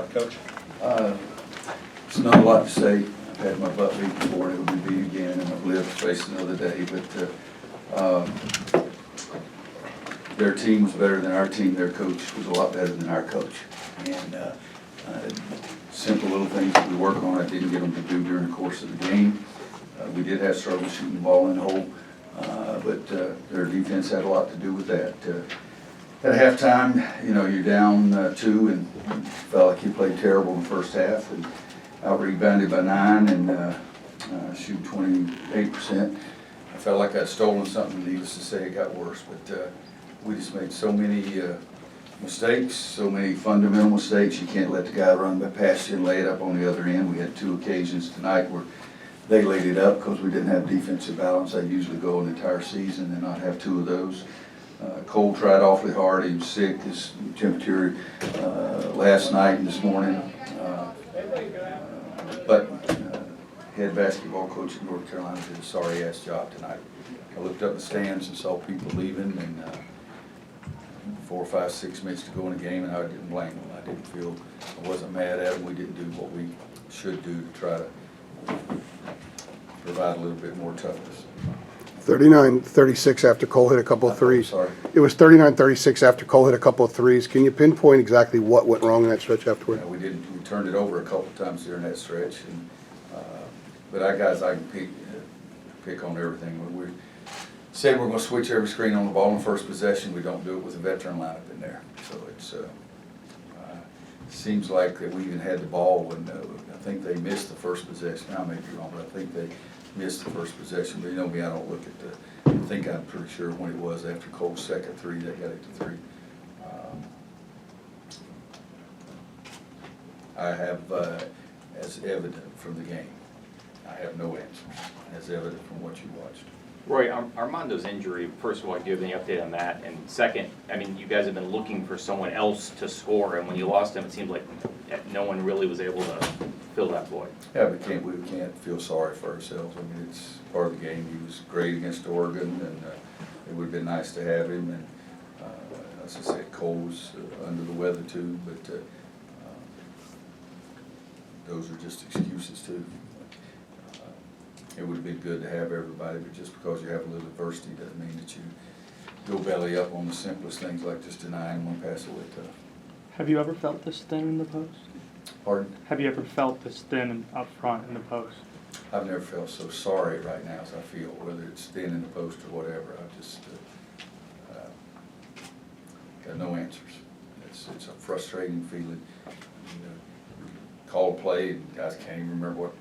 are. Coach? It's not a lot to say. I've had my butt beat before, and it'll be beat again, and I've lived to face another day. But their team was better than our team. Their coach was a lot better than our coach. And simple little things that we work on, I didn't get them to do during the course of the game. We did have struggle shooting the ball in the hole, but their defense had a lot to do with that. At halftime, you know, you're down 2 and felt like you played terrible in the first half and out-rebounded by 9 and shoot 28%. I felt like I'd stolen something. Needless to say, it got worse. But we just made so many mistakes, so many fundamental mistakes. You can't let the guy run past you and lay it up on the other end. We had 2 occasions tonight where they laid it up because we didn't have defensive balance. I usually go an entire season and not have 2 of those. Cole tried awfully hard. He was sick. His temperature last night and this morning. But head basketball coach in North Carolina did a sorry-ass job tonight. I looked up the stands and saw people leaving, and 4, 5, 6 minutes to go in the game, and I didn't blame them. I wasn't mad at them. We didn't do what we should do to try to provide a little bit more toughness. 39-36 after Cole hit a couple of threes. Sorry. It was 39-36 after Cole hit a couple of threes. Can you pinpoint exactly what went wrong in that stretch afterward? We turned it over a couple of times during that stretch, and but I can pick on everything. We said we're going to switch every screen on the ball in the first possession. We don't do it with a veteran lineup in there, so it's seems like that we even had the ball when I think they missed the first possession. I may be wrong, but I think they missed the first possession. But you know me, I don't look at the. I think I'm pretty sure when it was after Cole's second 3, they got it to 3. I have, as evident from the game, I have no answers, as evident from what you watched. Roy, Armando's injury, first of all, do you have any update on that? And second, I mean, you guys have been looking for someone else to score, and when you lost him, it seemed like no one really was able to fill that void. Yeah, we can't feel sorry for ourselves. I mean, it's part of the game. He was great against Oregon, and it would have been nice to have him. And as I said, Cole was under the weather too, but those are just excuses too. It would have been good to have everybody, but just because you have a little adversity doesn't mean that you go belly up on the simplest things like just denying one pass away tough. Have you ever felt this thin in the post? Pardon? Have you ever felt this thin up front in the post? I've never felt so sorry right now as I feel, whether it's thin in the post or whatever. I just got no answers. It's a frustrating feeling. You know, call a play and guys can't even remember what.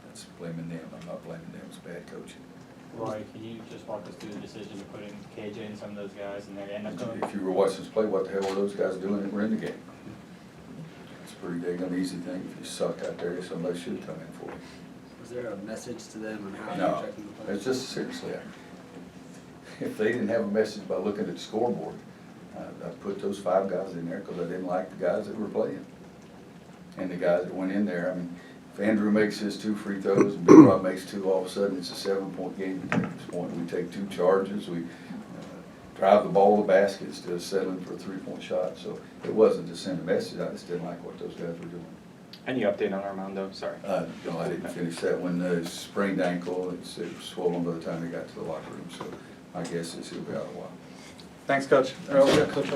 That's blaming them. I'm not blaming them. It's bad coaching. Roy, can you just walk us through the decision to put in KJ and some of those guys in there? If you were watching us play, what the hell were those guys doing that were in the game? It's a pretty daggone easy thing. If you suck out there, somebody should come in for you. Was there a message to them on how No, they're checking the play? it's just seriously. If they didn't have a message by looking at the scoreboard, I put those 5 guys in there because I didn't like the guys that were playing. And the guys that went in there, I mean, if Andrew makes his 2 free throws and Big Rob makes 2, all of a sudden it's a 7-point game at this point. We take 2 charges, we drive the ball to the basket instead of settling for a 3-point shot. So it wasn't to send a message, I just didn't like what those guys were doing. Any update on Armando? Sorry. No, I didn't finish that one. Sprained ankle, it was swollen by the time he got to the locker room. So my guess is he'll be out a while. Thanks, Coach. Earl, we got Coach